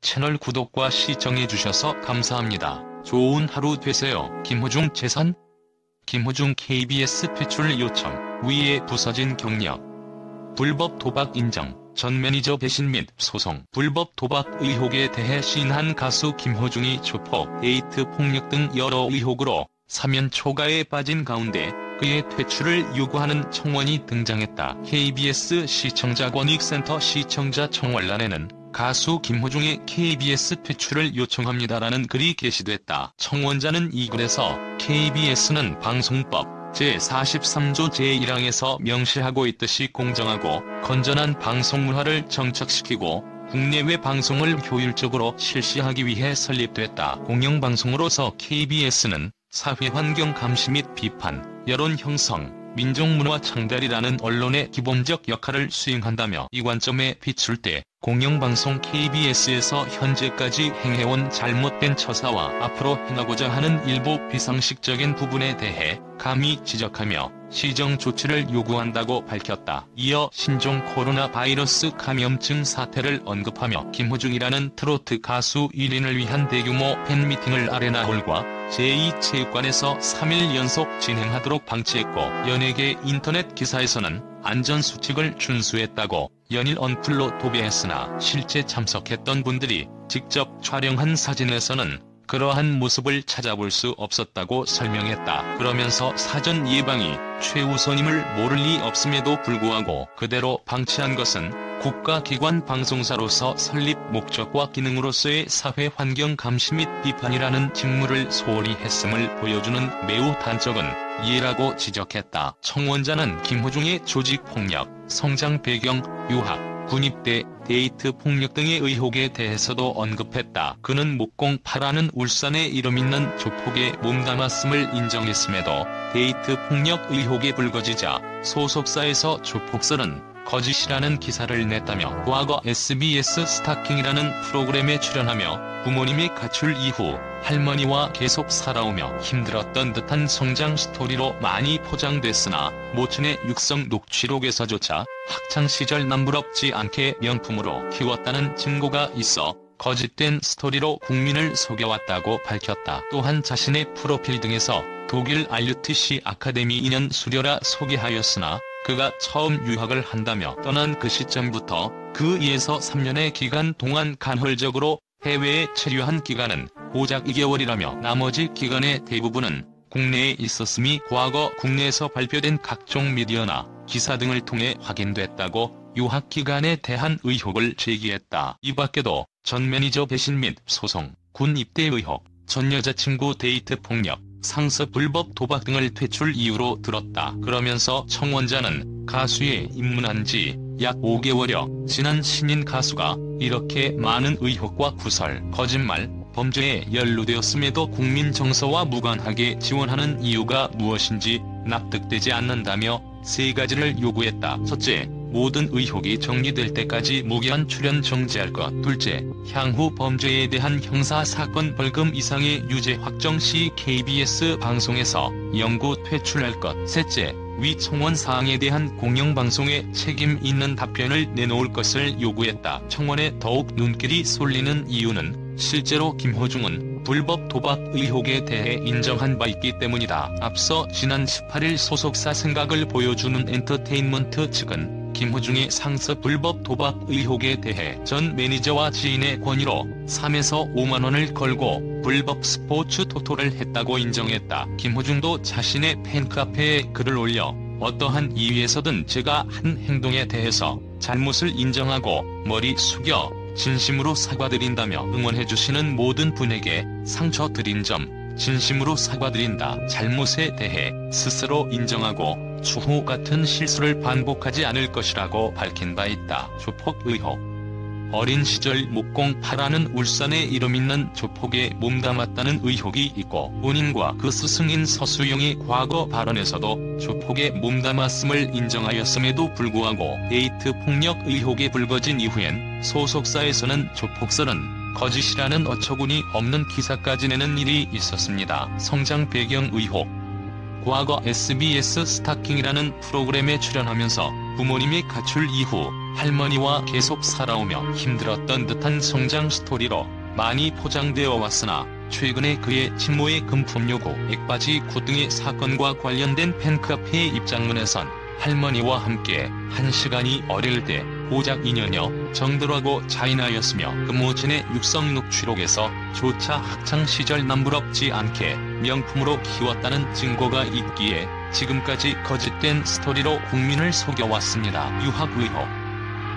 채널 구독과 시청해주셔서 감사합니다. 좋은 하루 되세요. 김호중 재산? 김호중 KBS 퇴출 요청, 위에 부서진 경력. 불법 도박 인정, 전 매니저 배신 및 소송. 불법 도박 의혹에 대해 시인한 가수 김호중이 조폭, 데이트 폭력 등 여러 의혹으로 사면 초가에 빠진 가운데 그의 퇴출을 요구하는 청원이 등장했다. KBS 시청자 권익센터 시청자 청원란에는 가수 김호중의 KBS 퇴출을 요청합니다라는 글이 게시됐다. 청원자는 이 글에서 KBS는 방송법 제43조 제1항에서 명시하고 있듯이 공정하고 건전한 방송문화를 정착시키고 국내외 방송을 효율적으로 실시하기 위해 설립됐다. 공영방송으로서 KBS는 사회환경 감시 및 비판, 여론 형성, 민족문화 창달이라는 언론의 기본적 역할을 수행한다며 이 관점에 비출 때 공영방송 KBS에서 현재까지 행해온 잘못된 처사와 앞으로 행하고자 하는 일부 비상식적인 부분에 대해 감히 지적하며 시정 조치를 요구한다고 밝혔다. 이어 신종 코로나 바이러스 감염증 사태를 언급하며 김호중이라는 트로트 가수 1인을 위한 대규모 팬미팅을 아레나홀과 제2체육관에서 3일 연속 진행하도록 방치했고 연예계 인터넷 기사에서는 안전수칙을 준수했다고 연일 언플로 도배했으나 실제 참석했던 분들이 직접 촬영한 사진에서는 그러한 모습을 찾아볼 수 없었다고 설명했다. 그러면서 사전 예방이 최우선임을 모를 리 없음에도 불구하고 그대로 방치한 것은 국가기관 방송사로서 설립 목적과 기능으로서의 사회환경 감시 및 비판이라는 직무를 소홀히 했음을 보여주는 매우 단적은 예라고 지적했다. 청원자는 김호중의 조직폭력, 성장 배경, 유학, 군입대, 데이트 폭력 등의 의혹에 대해서도 언급했다. 그는 목공파라는 울산에 이름 있는 조폭에 몸담았음을 인정했음에도 데이트 폭력 의혹에 불거지자 소속사에서 조폭설은 거짓이라는 기사를 냈다며 과거 SBS 스타킹이라는 프로그램에 출연하며 부모님이 가출 이후 할머니와 계속 살아오며 힘들었던 듯한 성장 스토리로 많이 포장됐으나 모친의 육성 녹취록에서조차 학창시절 남부럽지 않게 명품으로 키웠다는 증거가 있어 거짓된 스토리로 국민을 속여왔다고 밝혔다. 또한 자신의 프로필 등에서 독일 RUTC 아카데미 2년 수료라 소개하였으나 그가 처음 유학을 한다며 떠난 그 시점부터 그 2에서 3년의 기간 동안 간헐적으로 해외에 체류한 기간은 고작 2개월이라며 나머지 기간의 대부분은 국내에 있었음이 과거 국내에서 발표된 각종 미디어나 기사 등을 통해 확인됐다고 유학 기간에 대한 의혹을 제기했다. 이 밖에도 전 매니저 배신 및 소송, 군 입대 의혹, 전 여자친구 데이트 폭력, 상습 불법 도박 등을 퇴출 이유로 들었다. 그러면서 청원자는 가수에 입문한 지 약 5개월여 지난 신인 가수가 이렇게 많은 의혹과 구설, 거짓말, 범죄에 연루되었음에도 국민 정서와 무관하게 지원하는 이유가 무엇인지 납득되지 않는다며 세 가지를 요구했다. 첫째, 모든 의혹이 정리될 때까지 무기한 출연 정지할 것. 둘째, 향후 범죄에 대한 형사사건 벌금 이상의 유죄 확정 시 KBS 방송에서 영구 퇴출할 것. 셋째, 위 청원 사항에 대한 공영방송에 책임 있는 답변을 내놓을 것을 요구했다. 청원에 더욱 눈길이 쏠리는 이유는 실제로 김호중은 불법 도박 의혹에 대해 인정한 바 있기 때문이다. 앞서 지난 18일 소속사 생각을 보여주는 엔터테인먼트 측은 김호중의 상습 불법 도박 의혹에 대해 전 매니저와 지인의 권유로 3에서 5만 원을 걸고 불법 스포츠 토토를 했다고 인정했다. 김호중도 자신의 팬카페에 글을 올려 어떠한 이유에서든 제가 한 행동에 대해서 잘못을 인정하고 머리 숙여 진심으로 사과드린다며 응원해주시는 모든 분에게 상처 드린 점 진심으로 사과드린다. 잘못에 대해 스스로 인정하고 추후 같은 실수를 반복하지 않을 것이라고 밝힌 바 있다. 조폭 의혹. 어린 시절 목공파라는 울산에 이름 있는 조폭에 몸담았다는 의혹이 있고 본인과 그 스승인 서수영이 과거 발언에서도 조폭에 몸담았음을 인정하였음에도 불구하고 데이트 폭력 의혹에 불거진 이후엔 소속사에서는 조폭설은 거짓이라는 어처구니 없는 기사까지 내는 일이 있었습니다. 성장 배경 의혹. 과거 SBS 스타킹이라는 프로그램에 출연하면서 부모님의 가출 이후 할머니와 계속 살아오며 힘들었던 듯한 성장 스토리로 많이 포장되어 왔으나 최근에 그의 친모의 금품 요구, 액바지 구 등의 사건과 관련된 팬카페의 입장문에선 할머니와 함께 1시간이 어릴 때 고작 2년여 정들하고 자인하였으며 그 모친의 육성 녹취록에서 조차 학창시절 남부럽지 않게 명품으로 키웠다는 증거가 있기에 지금까지 거짓된 스토리로 국민을 속여왔습니다. 유학 의혹.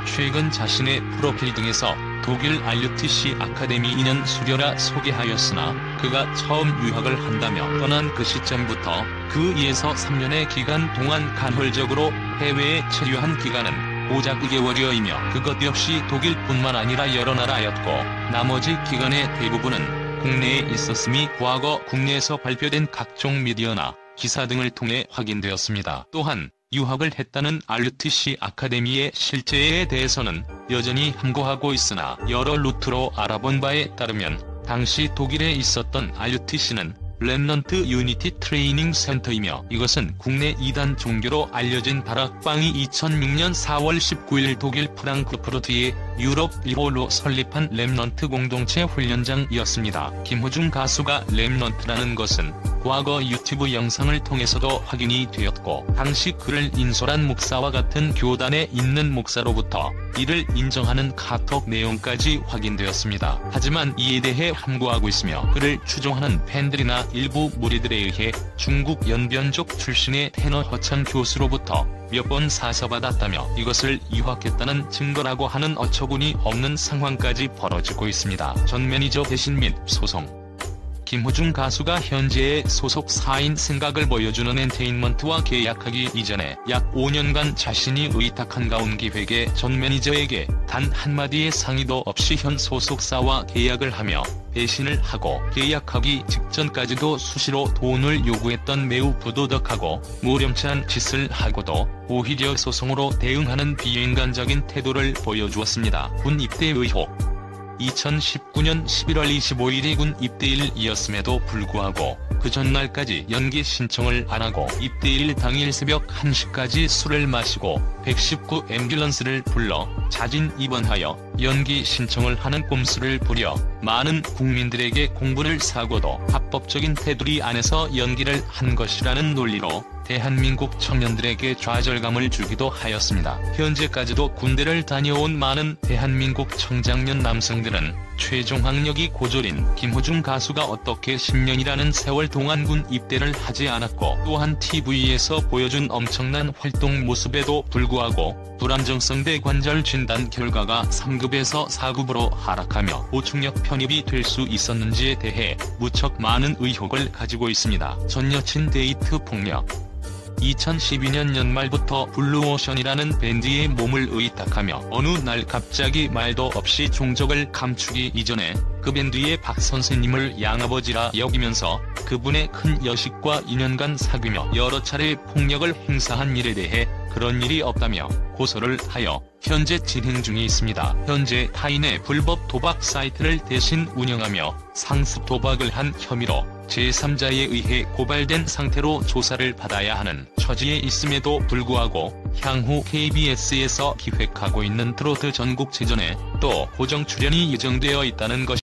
최근 자신의 프로필 등에서 독일 RUTC 아카데미 2년 수료라 소개하였으나 그가 처음 유학을 한다며 떠난 그 시점부터 그 2에서 3년의 기간 동안 간헐적으로 해외에 체류한 기간은 고작 2개월여이며 그것 역시 독일뿐만 아니라 여러 나라였고 나머지 기간의 대부분은 국내에 있었음이 과거 국내에서 발표된 각종 미디어나 기사 등을 통해 확인되었습니다. 또한 유학을 했다는 RUTC 아카데미의 실체에 대해서는 여전히 함구하고 있으나 여러 루트로 알아본 바에 따르면 당시 독일에 있었던 RUTC는 렘넌트 유니티 트레이닝 센터이며 이것은 국내 2단 종교로 알려진 다락방이 2006년 4월 19일 독일 프랑크푸르트의 유럽 1호로 설립한 렘넌트 공동체 훈련장이었습니다. 김호중 가수가 렘넌트라는 것은 과거 유튜브 영상을 통해서도 확인이 되었고 당시 그를 인솔한 목사와 같은 교단에 있는 목사로부터 이를 인정하는 카톡 내용까지 확인되었습니다. 하지만 이에 대해 함구하고 있으며 그를 추종하는 팬들이나 일부 무리들에 의해 중국 연변족 출신의 테너 허창 교수로부터 몇 번 사서받았다며 이것을 유학했다는 증거라고 하는 어처구니 없는 상황까지 벌어지고 있습니다. 전 매니저 배신 및 소송. 김호중 가수가 현재의 소속사인 생각을 보여주는 엔테인먼트와 계약하기 이전에 약 5년간 자신이 의탁한 가온기획의 전 매니저에게 단 한마디의 상의도 없이 현 소속사와 계약을 하며 배신을 하고 계약하기 직전까지도 수시로 돈을 요구했던 매우 부도덕하고 무렴치한 짓을 하고도 오히려 소송으로 대응하는 비인간적인 태도를 보여주었습니다. 군 입대 의혹. 2019년 11월 25일이 군 입대일이었음에도 불구하고 그 전날까지 연기 신청을 안하고 입대일 당일 새벽 1시까지 술을 마시고 119 앰뷸런스를 불러 자진 입원하여 연기 신청을 하는 꼼수를 부려 많은 국민들에게 공부를 사고도 합법적인 테두리 안에서 연기를 한 것이라는 논리로 대한민국 청년들에게 좌절감을 주기도 하였습니다. 현재까지도 군대를 다녀온 많은 대한민국 청장년 남성들은 최종 학력이 고졸인 김호중 가수가 어떻게 10년이라는 세월 동안 군 입대를 하지 않았고 또한 TV에서 보여준 엄청난 활동 모습에도 불구하고 불안정성대 관절 진단 결과가 3급에서 4급으로 하락하며 보충력 편입이 될 수 있었는지에 대해 무척 많은 의혹을 가지고 있습니다. 전 여친 데이트 폭력. 2012년 연말부터 블루오션이라는 밴드에 몸을 의탁하며 어느 날 갑자기 말도 없이 종적을 감추기 이전에 그 밴드의 박 선생님을 양아버지라 여기면서 그분의 큰 여식과 2년간 사귀며 여러 차례 폭력을 행사한 일에 대해 그런 일이 없다며 고소를 하여 현재 진행 중에 있습니다. 현재 타인의 불법 도박 사이트를 대신 운영하며 상습 도박을 한 혐의로 제3자에 의해 고발된 상태로 조사를 받아야 하는 처지에 있음에도 불구하고 향후 KBS에서 기획하고 있는 트로트 전국체전에 또 고정 출연이 예정되어 있다는 것입니다.